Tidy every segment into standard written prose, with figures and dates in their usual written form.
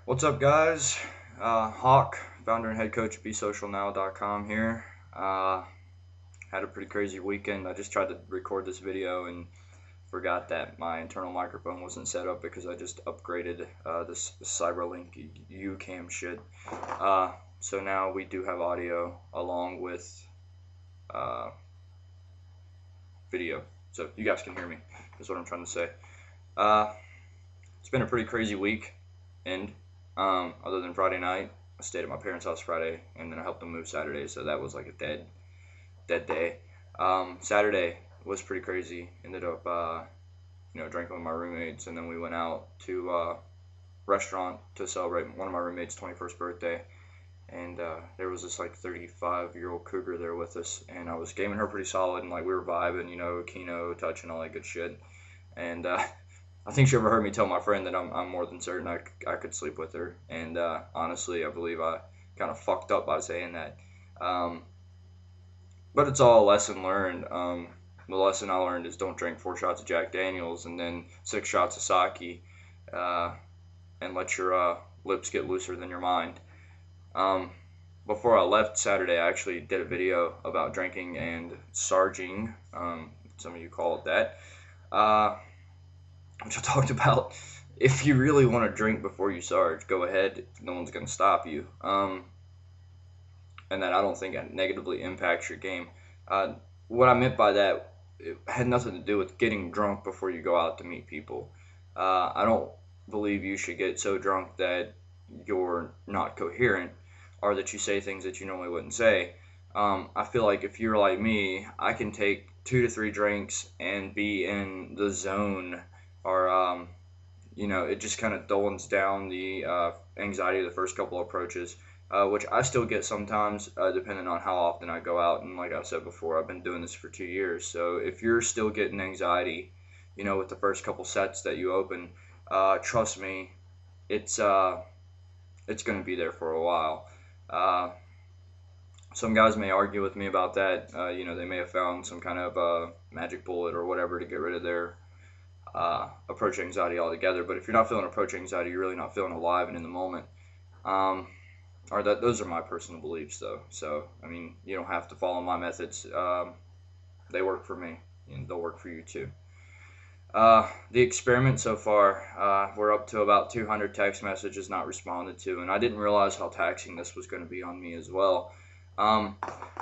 What's up, guys? Hawk, founder and head coach of BeSocialNow.com here. Had a pretty crazy weekend. I just tried to record this video and forgot that my internal microphone wasn't set up because I just upgraded this CyberLink UCam shit. So now we do have audio along with uh, video. So you guys can hear me, is what I'm trying to say. It's been a pretty crazy week, and other than Friday night, I stayed at my parents' house Friday, and then I helped them move Saturday, so that was like a dead day. Saturday was pretty crazy. Ended up, drinking with my roommates, and then we went out to a restaurant to celebrate one of my roommates' 21st birthday. And there was this like 35-year-old cougar there with us, and I was gaming her pretty solid, and like we were vibing, Keno, touching all that good shit. And I think she overheard me tell my friend that I'm more than certain I could sleep with her. And honestly, I believe I kind of fucked up by saying that. But it's all a lesson learned. The lesson I learned is don't drink 4 shots of Jack Daniels and then 6 shots of sake, and let your lips get looser than your mind. Before I left Saturday, I actually did a video about drinking and sarging. Some of you call it that. Which I talked about. If you really want to drink before you sarge, go ahead. No one's going to stop you. And that I don't think it negatively impacts your game. What I meant by that, it had nothing to do with getting drunk before you go out to meet people. I don't believe you should get so drunk that you're not coherent or that you say things that you normally wouldn't say. I feel like if you're like me, I can take 2 to 3 drinks and be in the zone, or it just kind of dullens down the anxiety of the first couple of approaches, which I still get sometimes, depending on how often I go out. And like I said before, I've been doing this for 2 years. So if you're still getting anxiety, with the first couple sets that you open, trust me, it's going to be there for a while. Some guys may argue with me about that. They may have found some kind of magic bullet or whatever to get rid of their approach anxiety altogether. But if you're not feeling approach anxiety, you're really not feeling alive and in the moment. Those are my personal beliefs, though. So, you don't have to follow my methods. They work for me, and they'll work for you too. The experiment so far, we're up to about 200 text messages not responded to, and I didn't realize how taxing this was going to be on me as well. I'm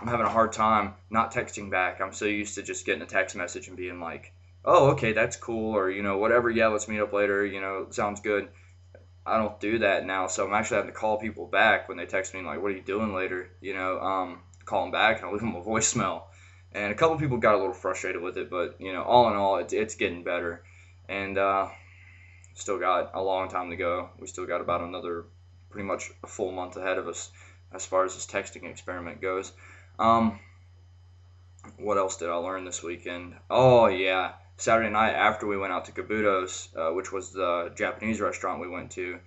having a hard time not texting back. I'm so used to just getting a text message and being like, oh, okay, that's cool, or, whatever, yeah, let's meet up later, sounds good. I don't do that now, so I'm actually having to call people back when they text me, like, what are you doing later, call them back, and I'll leave them a voicemail. And a couple people got a little frustrated with it, but, all in all, it's getting better. And still got a long time to go. We still got about another pretty much a full month ahead of us as far as this texting experiment goes. What else did I learn this weekend? Oh, yeah. Saturday night after we went out to Kabuto's, which was the Japanese restaurant we went to,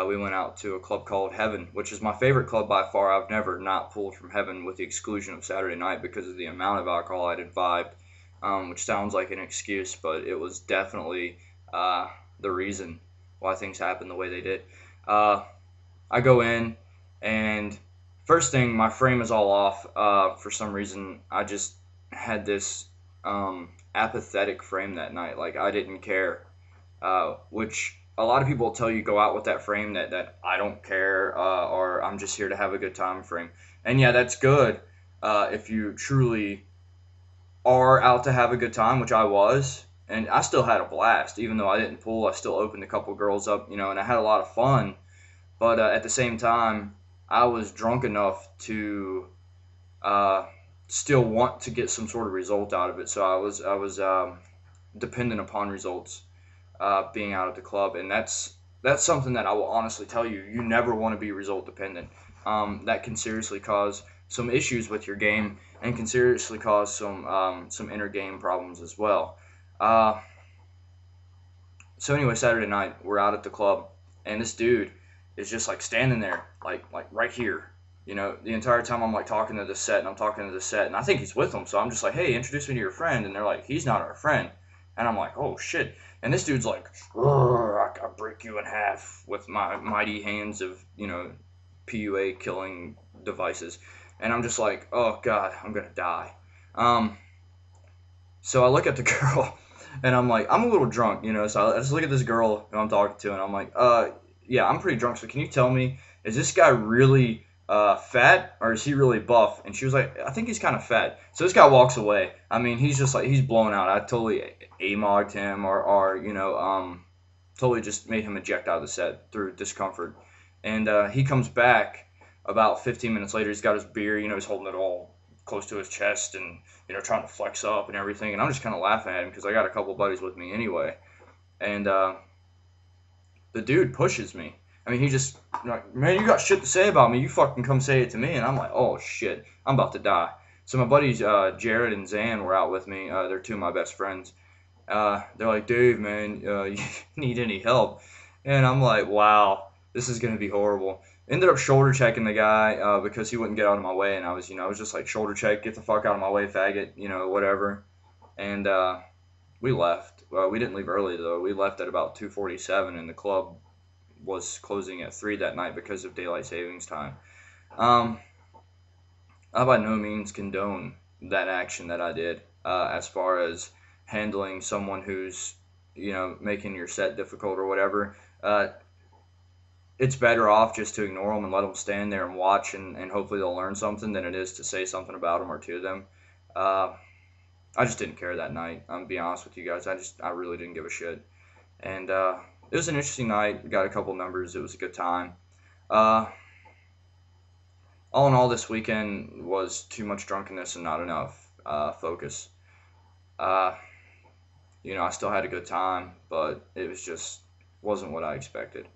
we went out to a club called Heaven, which is my favorite club by far. I've never not pulled from Heaven with the exclusion of Saturday night because of the amount of alcohol I'd imbibed, which sounds like an excuse, but it was definitely the reason why things happened the way they did. I go in, and first thing, my frame is all off. For some reason, I just had this apathetic frame that night. Like, I didn't care, which a lot of people will tell you go out with that frame that I don't care, or I'm just here to have a good time frame. And yeah, that's good if you truly are out to have a good time, which I was. And I still had a blast. Even though I didn't pull, I still opened a couple girls up, and I had a lot of fun. But at the same time, I was drunk enough to still want to get some sort of result out of it. So I was dependent upon results, being out at the club, and that's something that I will honestly tell you. You never want to be result dependent. That can seriously cause some issues with your game, and can seriously cause some inner game problems as well. So anyway, Saturday night we're out at the club, and this dude is just like standing there, like right here. The entire time I'm like talking to the set, and I'm talking to the set, and I think he's with them. So I'm just like, hey, introduce me to your friend, and they're like, he's not our friend. And I'm like, oh shit. And this dude's like, I break you in half with my mighty hands of, PUA killing devices. And I'm just like, oh god, I'm gonna die. Um, so I look at the girl, and I'm like, I'm a little drunk, So I just look at this girl who I'm talking to, and I'm like, yeah, I'm pretty drunk. So can you tell me, is this guy really fat or is he really buff? And she was like, I think he's kind of fat. So this guy walks away. I mean, he's just like he's blown out. I totally amogged him, or totally just made him eject out of the set through discomfort. And he comes back about 15 minutes later. He's got his beer, he's holding it all close to his chest and trying to flex up and everything. And I'm just kind of laughing at him because I got a couple buddies with me anyway. And the dude pushes me. I mean, he just like, man, you got shit to say about me. You fucking come say it to me. And I'm like, oh shit, I'm about to die. So my buddies Jared and Zan were out with me. They're two of my best friends. They're like, Dave, man, you need any help? And I'm like, wow, this is gonna be horrible. Ended up shoulder checking the guy because he wouldn't get out of my way, and I was just like, shoulder check, get the fuck out of my way, faggot, whatever. And we left. We didn't leave early though. We left at about 2:47, and the club was closing at 3 that night because of daylight savings time. Um, I by no means condone that action that I did as far as handling someone who's making your set difficult or whatever. It's better off just to ignore them and let them stand there and watch, and hopefully they'll learn something than it is to say something about them or to them. Uh, I just didn't care that night. I'm gonna be honest with you guys. I really didn't give a shit. And it was an interesting night. We got a couple numbers. It was a good time. Uh, all in all, this weekend was too much drunkenness and not enough focus. Uh, I still had a good time, but it was just wasn't what I expected.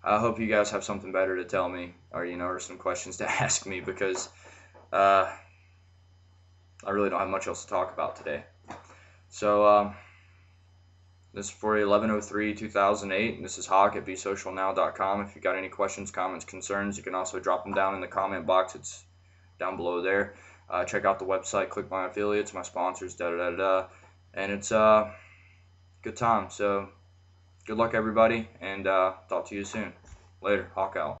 I hope you guys have something better to tell me, or some questions to ask me because uh, I really don't have much else to talk about today. So this is for 11/03/2008, and this is Hawk at besocialnow.com. If you got any questions, comments, concerns, you can also drop them down in the comment box. It's down below there. Check out the website, click my affiliates, my sponsors, da da da da, and it's good time. So good luck, everybody, and talk to you soon. Later, Hawk out.